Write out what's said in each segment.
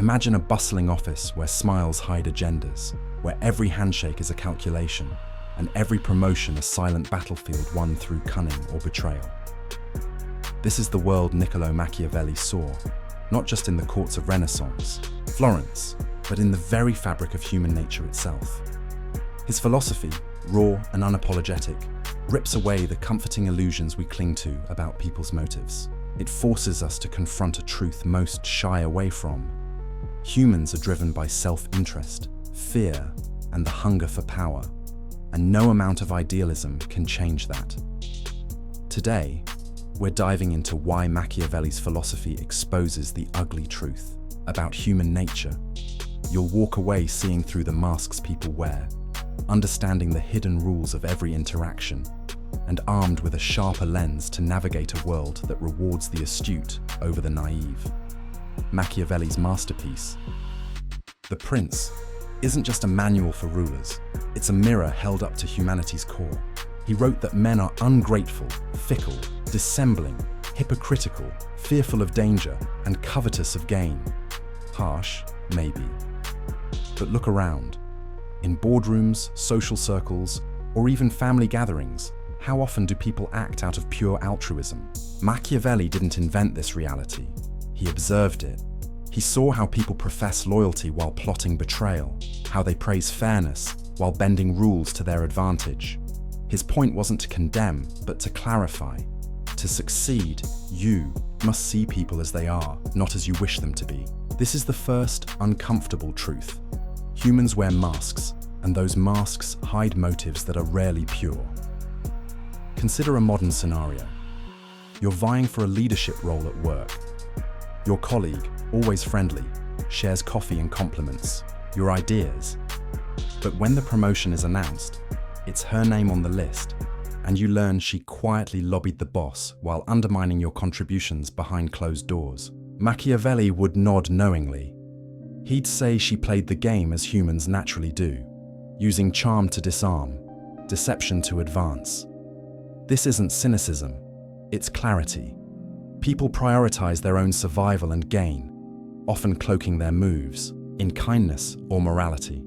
Imagine a bustling office where smiles hide agendas, where every handshake is a calculation, and every promotion a silent battlefield won through cunning or betrayal. This is the world Niccolò Machiavelli saw, not just in the courts of Renaissance, Florence, but in the very fabric of human nature itself. His philosophy, raw and unapologetic, rips away the comforting illusions we cling to about people's motives. It forces us to confront a truth most shy away from. Humans are driven by self-interest, fear, and the hunger for power, and no amount of idealism can change that. Today, we're diving into why Machiavelli's philosophy exposes the ugly truth about human nature. You'll walk away seeing through the masks people wear, understanding the hidden rules of every interaction, and armed with a sharper lens to navigate a world that rewards the astute over the naive. Machiavelli's masterpiece, The Prince, isn't just a manual for rulers, it's a mirror held up to humanity's core. He wrote that men are ungrateful, fickle, dissembling, hypocritical, fearful of danger, and covetous of gain. Harsh, maybe. But look around. In boardrooms, social circles, or even family gatherings, how often do people act out of pure altruism? Machiavelli didn't invent this reality. He observed it. He saw how people profess loyalty while plotting betrayal, how they praise fairness while bending rules to their advantage. His point wasn't to condemn, but to clarify. To succeed, you must see people as they are, not as you wish them to be. This is the first uncomfortable truth. Humans wear masks, and those masks hide motives that are rarely pure. Consider a modern scenario. You're vying for a leadership role at work. Your colleague, always friendly, shares coffee and compliments your ideas. But when the promotion is announced, it's her name on the list, and you learn she quietly lobbied the boss while undermining your contributions behind closed doors. Machiavelli would nod knowingly. He'd say she played the game as humans naturally do, using charm to disarm, deception to advance. This isn't cynicism, it's clarity. People prioritize their own survival and gain, often cloaking their moves in kindness or morality.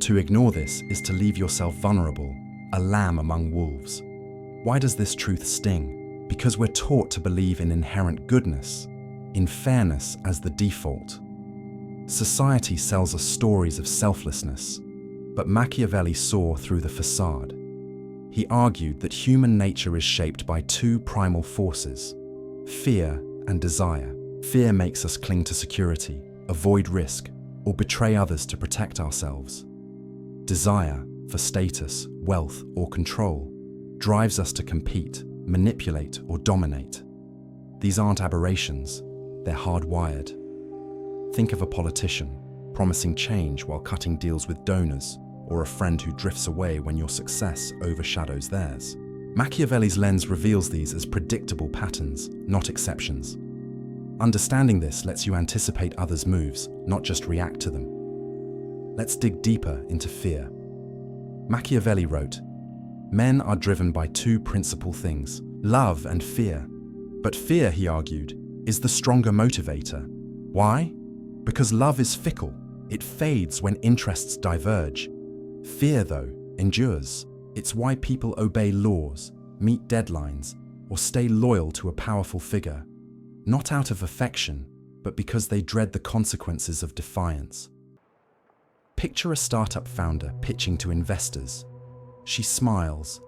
To ignore this is to leave yourself vulnerable, a lamb among wolves. Why does this truth sting? Because we're taught to believe in inherent goodness, in fairness as the default. Society sells us stories of selflessness, but Machiavelli saw through the facade. He argued that human nature is shaped by two primal forces, fear and desire. Fear makes us cling to security, avoid risk, or betray others to protect ourselves. Desire, for status, wealth, or control, drives us to compete, manipulate, or dominate. These aren't aberrations, they're hardwired. Think of a politician promising change while cutting deals with donors, or a friend who drifts away when your success overshadows theirs. Machiavelli's lens reveals these as predictable patterns, not exceptions. Understanding this lets you anticipate others' moves, not just react to them. Let's dig deeper into fear. Machiavelli wrote, "Men are driven by two principal things, love and fear. But fear," he argued, "is the stronger motivator. Why? Because love is fickle. It fades when interests diverge. Fear, though, endures. It's why people obey laws, meet deadlines, or stay loyal to a powerful figure, not out of affection, but because they dread the consequences of defiance." Picture a startup founder pitching to investors. She smiles,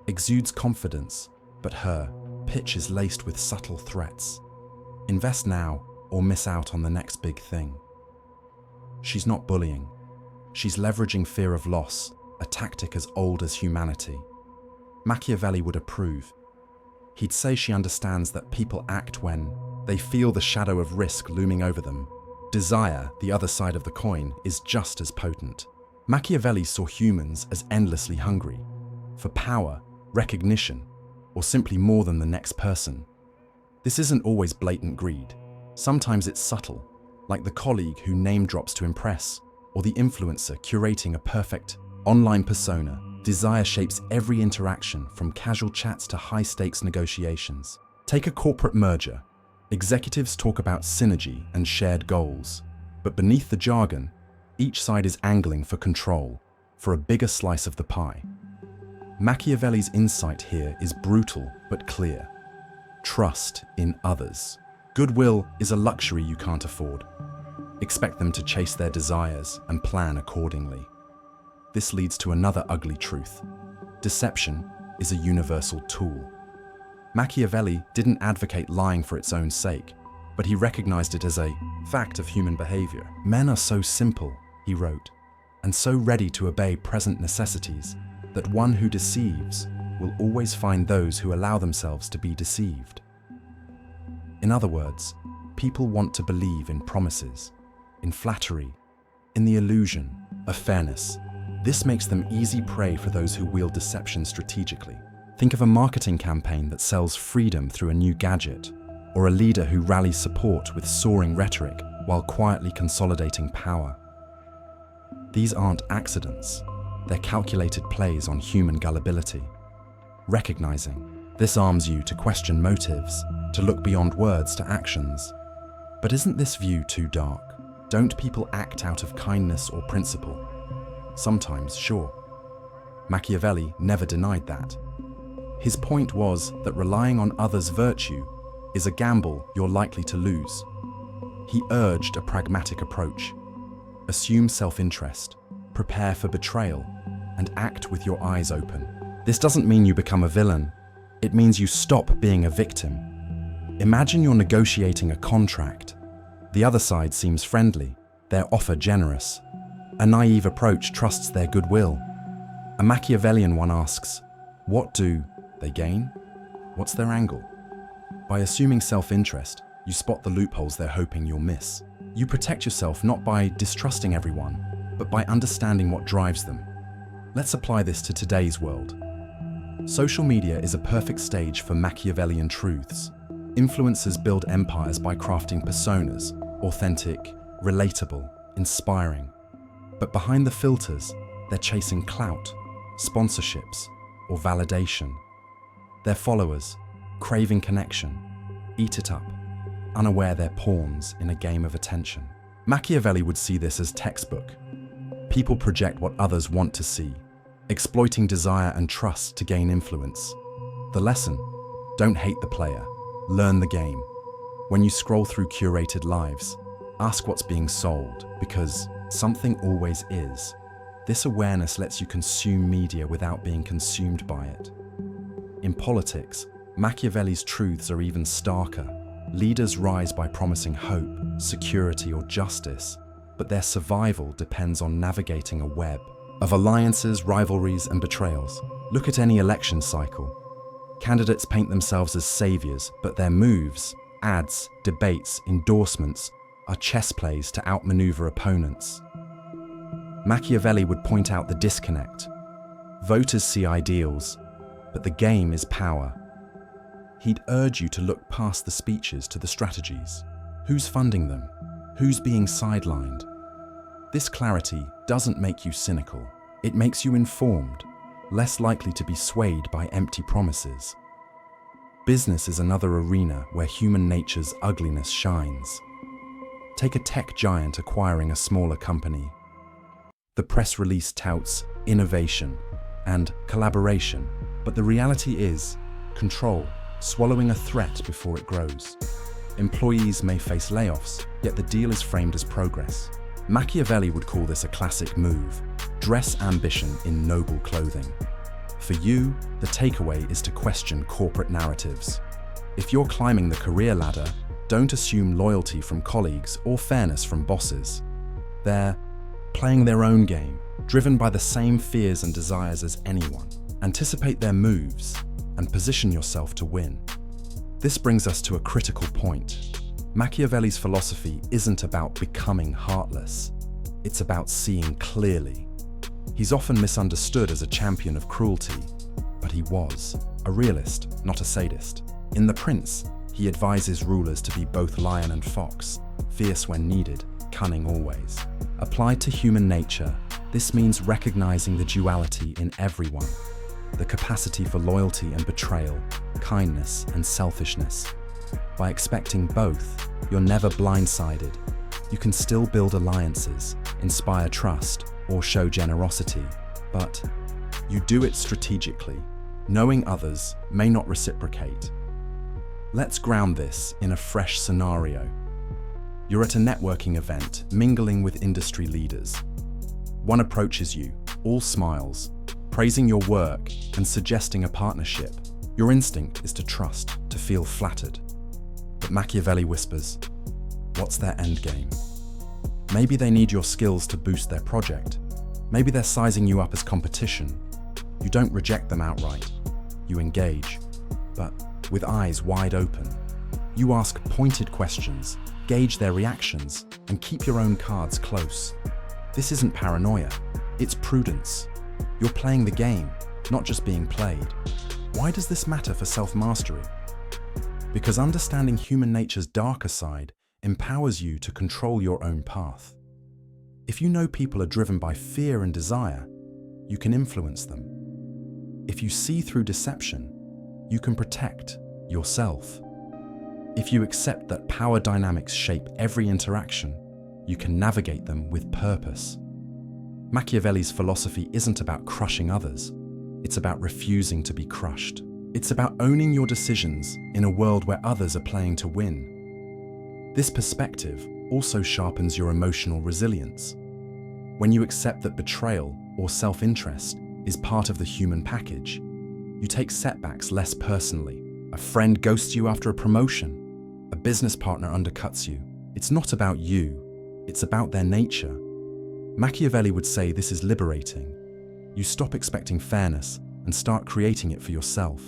exudes confidence, but her pitch is laced with subtle threats. Invest now or miss out on the next big thing. She's not bullying. She's leveraging fear of loss, a tactic as old as humanity. Machiavelli would approve. He'd say she understands that people act when they feel the shadow of risk looming over them. Desire, the other side of the coin, is just as potent. Machiavelli saw humans as endlessly hungry, for power, recognition, or simply more than the next person. This isn't always blatant greed. Sometimes it's subtle, like the colleague who name drops to impress, or the influencer curating a perfect online persona. Desire shapes every interaction, from casual chats to high-stakes negotiations. Take a corporate merger. Executives talk about synergy and shared goals. But beneath the jargon, each side is angling for control, for a bigger slice of the pie. Machiavelli's insight here is brutal but clear. Trust in others. Goodwill is a luxury you can't afford. Expect them to chase their desires and plan accordingly. This leads to another ugly truth. Deception is a universal tool. Machiavelli didn't advocate lying for its own sake, but he recognized it as a fact of human behavior. Men are so simple, he wrote, and so ready to obey present necessities, that one who deceives will always find those who allow themselves to be deceived. In other words, people want to believe in promises, in flattery, in the illusion of fairness. This makes them easy prey for those who wield deception strategically. Think of a marketing campaign that sells freedom through a new gadget, or a leader who rallies support with soaring rhetoric while quietly consolidating power. These aren't accidents. They're calculated plays on human gullibility. Recognizing this arms you to question motives, to look beyond words to actions. But isn't this view too dark? Don't people act out of kindness or principle? Sometimes, sure. Machiavelli never denied that. His point was that relying on others' virtue is a gamble you're likely to lose. He urged a pragmatic approach. Assume self-interest, prepare for betrayal, and act with your eyes open. This doesn't mean you become a villain. It means you stop being a victim. Imagine you're negotiating a contract. The other side seems friendly, their offer generous. A naive approach trusts their goodwill. A Machiavellian one asks, what do they gain? What's their angle? By assuming self-interest, you spot the loopholes they're hoping you'll miss. You protect yourself not by distrusting everyone, but by understanding what drives them. Let's apply this to today's world. Social media is a perfect stage for Machiavellian truths. Influencers build empires by crafting personas, authentic, relatable, inspiring. But behind the filters, they're chasing clout, sponsorships, or validation. Their followers, craving connection, eat it up, unaware they're pawns in a game of attention. Machiavelli would see this as textbook. People project what others want to see, exploiting desire and trust to gain influence. The lesson: don't hate the player, learn the game. When you scroll through curated lives, ask what's being sold, because something always is. This awareness lets you consume media without being consumed by it. In politics, Machiavelli's truths are even starker. Leaders rise by promising hope, security, or justice, but their survival depends on navigating a web of alliances, rivalries, and betrayals. Look at any election cycle. Candidates paint themselves as saviors, but their moves, ads, debates, endorsements, are chess plays to outmaneuver opponents. Machiavelli would point out the disconnect. Voters see ideals, but the game is power. He'd urge you to look past the speeches to the strategies. Who's funding them? Who's being sidelined? This clarity doesn't make you cynical. It makes you informed, less likely to be swayed by empty promises. Business is another arena where human nature's ugliness shines. Take a tech giant acquiring a smaller company. The press release touts innovation and collaboration, but the reality is control, swallowing a threat before it grows. Employees may face layoffs, yet the deal is framed as progress. Machiavelli would call this a classic move: dress ambition in noble clothing. For you, the takeaway is to question corporate narratives. If you're climbing the career ladder, don't assume loyalty from colleagues or fairness from bosses. They're playing their own game, driven by the same fears and desires as anyone. Anticipate their moves and position yourself to win. This brings us to a critical point. Machiavelli's philosophy isn't about becoming heartless. It's about seeing clearly. He's often misunderstood as a champion of cruelty, but he was a realist, not a sadist. In The Prince, he advises rulers to be both lion and fox, fierce when needed, cunning always. Applied to human nature, this means recognizing the duality in everyone, the capacity for loyalty and betrayal, kindness and selfishness. By expecting both, you're never blindsided. You can still build alliances, inspire trust, or show generosity, but you do it strategically, knowing others may not reciprocate. Let's ground this in a fresh scenario. You're at a networking event, mingling with industry leaders. One approaches you, all smiles, praising your work and suggesting a partnership. Your instinct is to trust, to feel flattered. But Machiavelli whispers, what's their endgame? Maybe they need your skills to boost their project. Maybe they're sizing you up as competition. You don't reject them outright. You engage, but with eyes wide open. You ask pointed questions, gauge their reactions, and keep your own cards close. This isn't paranoia, it's prudence. You're playing the game, not just being played. Why does this matter for self-mastery? Because understanding human nature's darker side empowers you to control your own path. If you know people are driven by fear and desire, you can influence them. If you see through deception, you can protect yourself. If you accept that power dynamics shape every interaction, you can navigate them with purpose. Machiavelli's philosophy isn't about crushing others. It's about refusing to be crushed. It's about owning your decisions in a world where others are playing to win. This perspective also sharpens your emotional resilience. When you accept that betrayal or self-interest is part of the human package, you take setbacks less personally. A friend ghosts you after a promotion. A business partner undercuts you. It's not about you, it's about their nature. Machiavelli would say this is liberating. You stop expecting fairness and start creating it for yourself.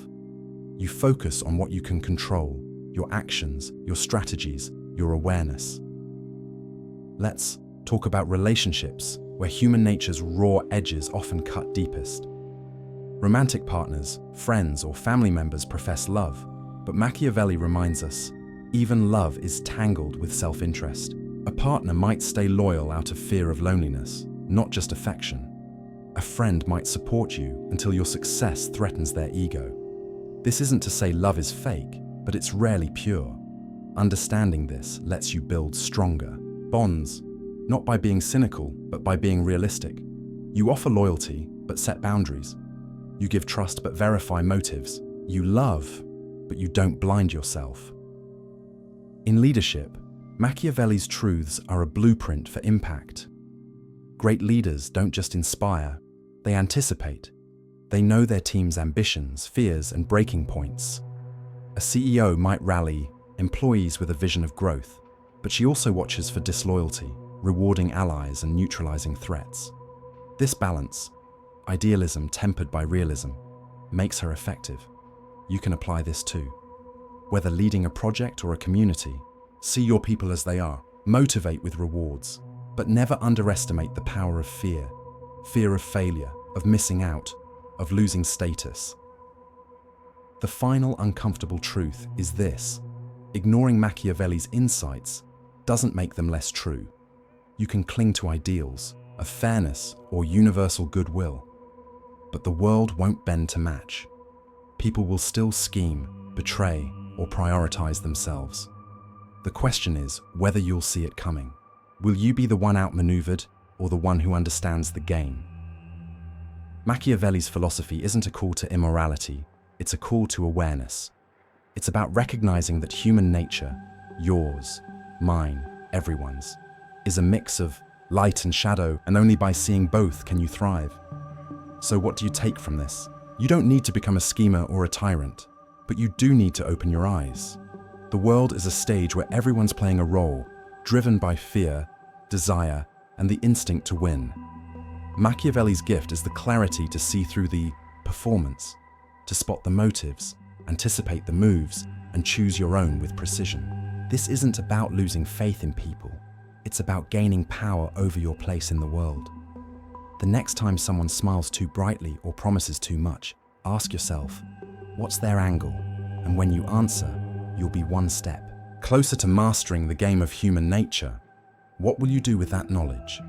You focus on what you can control, your actions, your strategies, your awareness. Let's talk about relationships, where human nature's raw edges often cut deepest. Romantic partners, friends, or family members profess love, but Machiavelli reminds us, even love is tangled with self-interest. A partner might stay loyal out of fear of loneliness, not just affection. A friend might support you until your success threatens their ego. This isn't to say love is fake, but it's rarely pure. Understanding this lets you build stronger bonds, not by being cynical, but by being realistic. You offer loyalty, but set boundaries. You give trust, but verify motives. You love, but you don't blind yourself. In leadership, Machiavelli's truths are a blueprint for impact. Great leaders don't just inspire, they anticipate. They know their team's ambitions, fears, and breaking points. A CEO might rally employees with a vision of growth, but she also watches for disloyalty, rewarding allies and neutralizing threats. This balance, idealism tempered by realism, makes her effective. You can apply this too. Whether leading a project or a community, see your people as they are, motivate with rewards, but never underestimate the power of fear. Fear of failure, of missing out, of losing status. The final uncomfortable truth is this: ignoring Machiavelli's insights doesn't make them less true. You can cling to ideals of fairness or universal goodwill, but the world won't bend to match. People will still scheme, betray, or prioritize themselves. The question is whether you'll see it coming. Will you be the one outmaneuvered or the one who understands the game? Machiavelli's philosophy isn't a call to immorality, it's a call to awareness. It's about recognizing that human nature, yours, mine, everyone's, is a mix of light and shadow, and only by seeing both can you thrive. So what do you take from this? You don't need to become a schemer or a tyrant, but you do need to open your eyes. The world is a stage where everyone's playing a role, driven by fear, desire, and the instinct to win. Machiavelli's gift is the clarity to see through the performance, to spot the motives, anticipate the moves, and choose your own with precision. This isn't about losing faith in people. It's about gaining power over your place in the world. The next time someone smiles too brightly or promises too much, ask yourself, what's their angle? And when you answer, you'll be one step closer to mastering the game of human nature. What will you do with that knowledge?